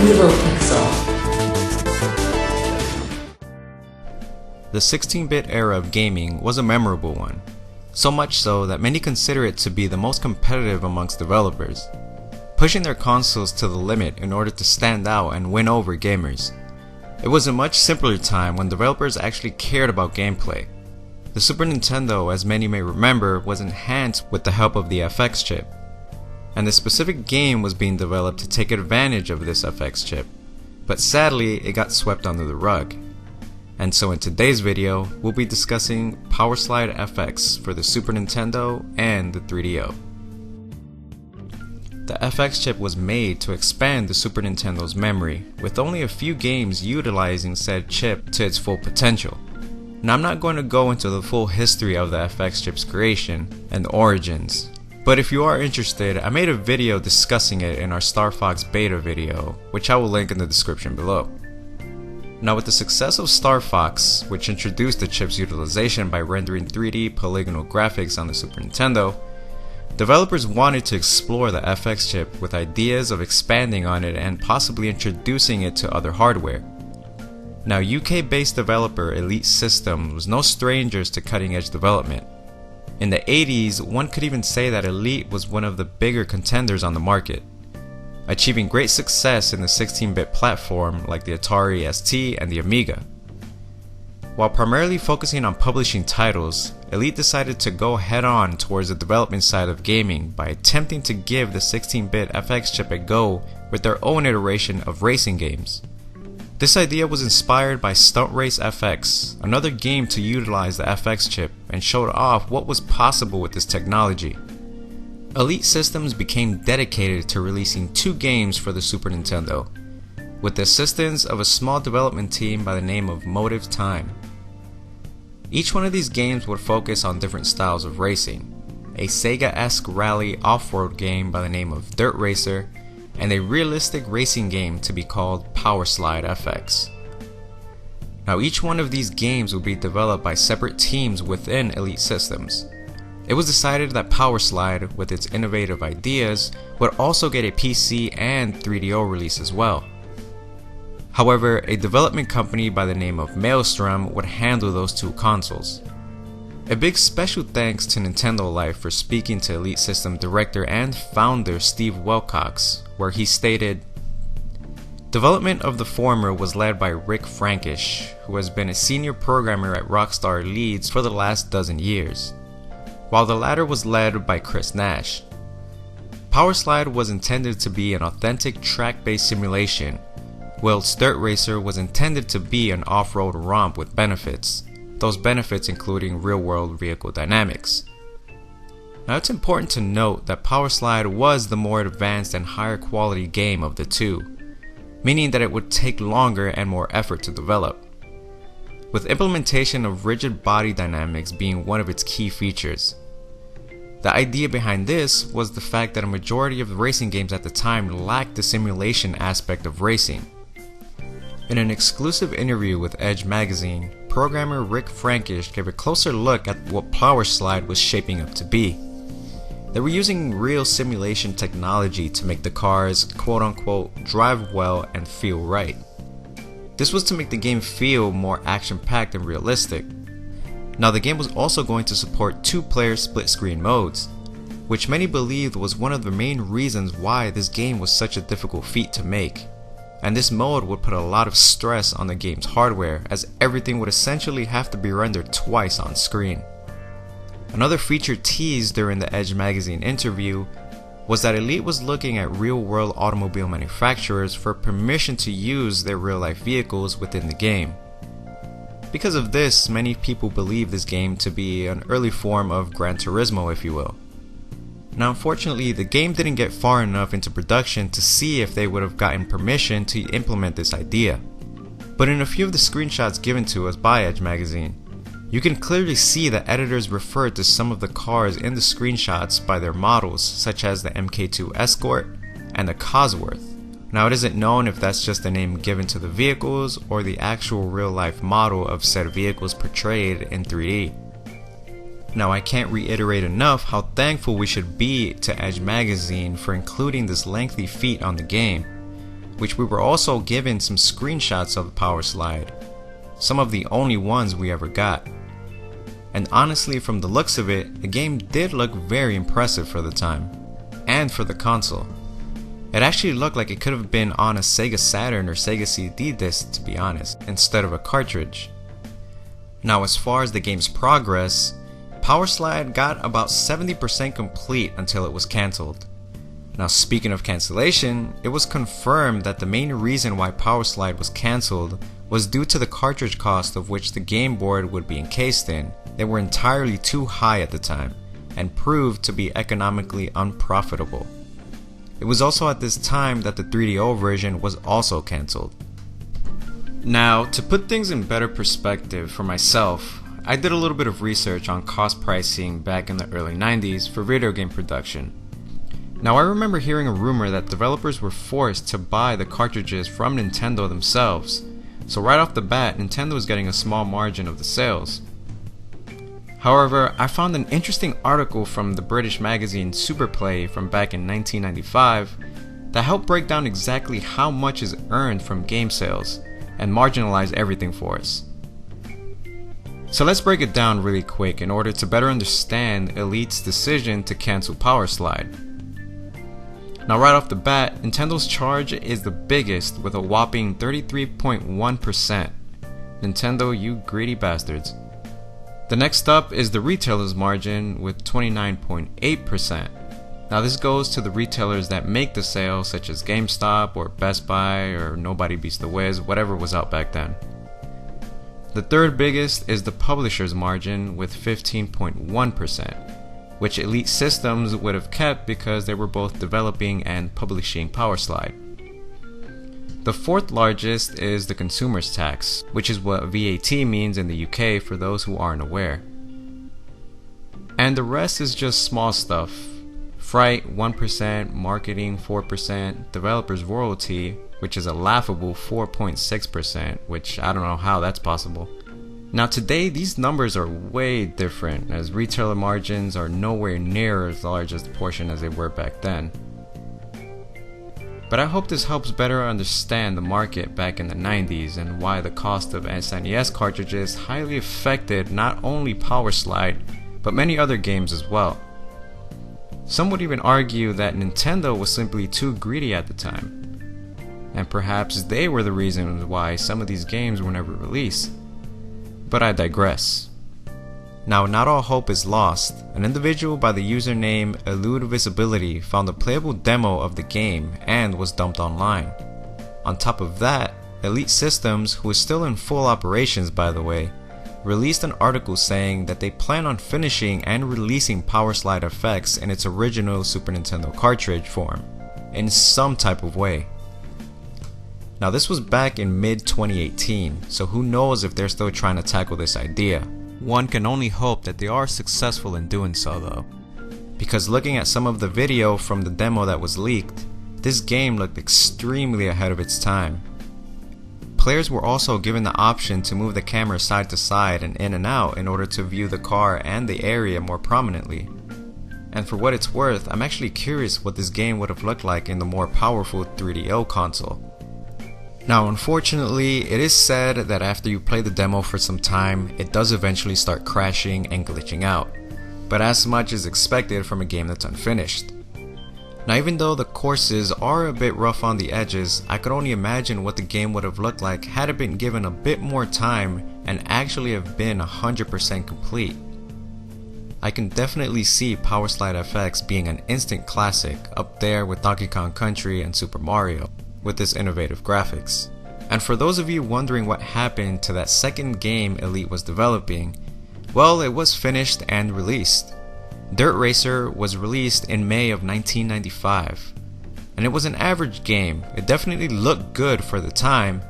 Evo Pixel. The 16-bit era of gaming was a memorable one, so much so that many consider it to be the most competitive amongst developers, pushing their consoles to the limit in order to stand out and win over gamers. It was a much simpler time when developers actually cared about gameplay. The Super Nintendo, as many may remember, was enhanced with the help of the FX chip, and the specific game was being developed to take advantage of this FX chip, but sadly it got swept under the rug. And so in today's video, we'll be discussing Powerslide FX for the Super Nintendo and the 3DO. The FX chip was made to expand the Super Nintendo's memory, with only a few games utilizing said chip to its full potential. Now I'm not going to go into the full history of the FX chip's creation and the origins, but if you are interested, I made a video discussing it in our Star Fox beta video, which I will link in the description below. Now with the success of Star Fox, which introduced the chip's utilization by rendering 3D polygonal graphics on the Super Nintendo, developers wanted to explore the FX chip with ideas of expanding on it and possibly introducing it to other hardware. Now UK-based developer Elite Systems was no strangers to cutting-edge development. In the 80s, one could even say that Elite was one of the bigger contenders on the market, achieving great success in the 16-bit platform like the Atari ST and the Amiga. While primarily focusing on publishing titles, Elite decided to go head-on towards the development side of gaming by attempting to give the 16-bit FX chip a go with their own iteration of racing games. This idea was inspired by Stunt Race FX, another game to utilize the FX chip, and showed off what was possible with this technology. Elite Systems became dedicated to releasing 2 games for the Super Nintendo, with the assistance of a small development team by the name of Motive Time. Each one of these games would focus on different styles of racing, a Sega-esque rally off-road game by the name of Dirt Racer, and a realistic racing game to be called Powerslide FX. Now each one of these games would be developed by separate teams within Elite Systems. It was decided that Powerslide, with its innovative ideas, would also get a PC and 3DO release as well. However, a development company by the name of Maelstrom would handle those 2 consoles. A big special thanks to Nintendo Life for speaking to Elite System director and founder Steve Wilcox, where he stated, "Development of the former was led by Rick Frankish, who has been a senior programmer at Rockstar Leeds for the last dozen years, while the latter was led by Chris Nash. Powerslide was intended to be an authentic track-based simulation, whilst Dirt Racer was intended to be an off-road romp with benefits, those benefits including real-world vehicle dynamics." Now it's important to note that Powerslide was the more advanced and higher quality game of the 2, meaning that it would take longer and more effort to develop, with implementation of rigid body dynamics being one of its key features. The idea behind this was the fact that a majority of the racing games at the time lacked the simulation aspect of racing. In an exclusive interview with Edge magazine, programmer Rick Frankish gave a closer look at what Powerslide was shaping up to be. They were using real simulation technology to make the cars quote-unquote drive well and feel right. This was to make the game feel more action-packed and realistic. Now the game was also going to support 2-player split-screen modes, which many believed was one of the main reasons why this game was such a difficult feat to make. And this mode would put a lot of stress on the game's hardware, as everything would essentially have to be rendered twice on screen. Another feature teased during the Edge magazine interview was that Elite was looking at real-world automobile manufacturers for permission to use their real-life vehicles within the game. Because of this, many people believe this game to be an early form of Gran Turismo, if you will. Now unfortunately, the game didn't get far enough into production to see if they would have gotten permission to implement this idea. But in a few of the screenshots given to us by Edge magazine, you can clearly see that editors referred to some of the cars in the screenshots by their models, such as the MK2 Escort and the Cosworth. Now it isn't known if that's just the name given to the vehicles or the actual real-life model of said vehicles portrayed in 3D. Now I can't reiterate enough how thankful we should be to Edge magazine for including this lengthy feat on the game. which we were also given some screenshots of the Powerslide, some of the only ones we ever got. And honestly, from the looks of it, the game did look very impressive for the time, and for the console. It actually looked like it could have been on a Sega Saturn or Sega CD disc, to be honest, instead of a cartridge. Now, as far as the game's progress, Powerslide got about 70% complete until it was cancelled. Now, speaking of cancellation, it was confirmed that the main reason why Powerslide was cancelled was due to the cartridge cost of which the game board would be encased in. They were entirely too high at the time, and proved to be economically unprofitable. It was also at this time that the 3DO version was also cancelled. Now, to put things in better perspective for myself, I did a little bit of research on cost pricing back in the early 90s for video game production. Now, I remember hearing a rumor that developers were forced to buy the cartridges from Nintendo themselves, so right off the bat, Nintendo was getting a small margin of the sales. However, I found an interesting article from the British magazine Superplay from back in 1995 that helped break down exactly how much is earned from game sales and marginalize everything for us. So let's break it down really quick in order to better understand Elite's decision to cancel Powerslide. Now, right off the bat, Nintendo's charge is the biggest with a whopping 33.1%. Nintendo, you greedy bastards. The next up is the retailer's margin with 29.8%. Now, this goes to the retailers that make the sale, such as GameStop or Best Buy or Nobody Beats the Wiz, whatever was out back then. The third biggest is the publisher's margin with 15.1%, which Elite Systems would have kept because they were both developing and publishing Powerslide. The fourth largest is the consumer's tax, which is what VAT means in the UK for those who aren't aware. And the rest is just small stuff. Freight 1%, marketing 4%, developer's royalty, which is a laughable 4.6%, which I don't know how that's possible. Now today, these numbers are way different, as retailer margins are nowhere near as large as the portion as they were back then. But I hope this helps better understand the market back in the 90s and why the cost of SNES cartridges highly affected not only Powerslide, but many other games as well. Some would even argue that Nintendo was simply too greedy at the time, and perhaps they were the reasons why some of these games were never released. But I digress. Now, not all hope is lost. An individual by the username Elude Visibility found a playable demo of the game and was dumped online. On top of that, Elite Systems, who is still in full operations by the way, released an article saying that they plan on finishing and releasing Powerslide effects in its original Super Nintendo cartridge form, in some type of way. Now, this was back in mid-2018, so who knows if they're still trying to tackle this idea. One can only hope that they are successful in doing so though, because looking at some of the video from the demo that was leaked, this game looked extremely ahead of its time. Players were also given the option to move the camera side to side and in and out in order to view the car and the area more prominently. And for what it's worth, I'm actually curious what this game would have looked like in the more powerful 3DO console. Now, unfortunately, it is said that after you play the demo for some time, it does eventually start crashing and glitching out, but as much is expected from a game that's unfinished. Now, even though the courses are a bit rough on the edges, I could only imagine what the game would have looked like had it been given a bit more time and actually have been 100% complete. I can definitely see Powerslide FX being an instant classic, up there with Donkey Kong Country and Super Mario, with its innovative graphics. And for those of you wondering what happened to that second game Elite was developing, well, it was finished and released. Dirt Racer was released in May of 1995, and it was an average game. It definitely looked good for the time,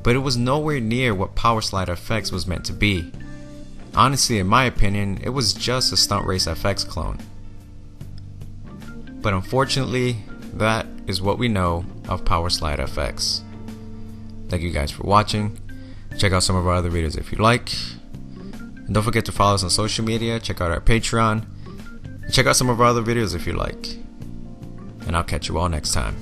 but it was nowhere near what Powerslide FX was meant to be. Honestly, in my opinion, it was just a Stunt Race FX clone. But unfortunately, that is what we know of Powerslide FX. Thank you guys for watching. Check out some of our other videos if you like. And don't forget to follow us on social media, check out our Patreon, and check out some of our other videos if you like. And I'll catch you all next time.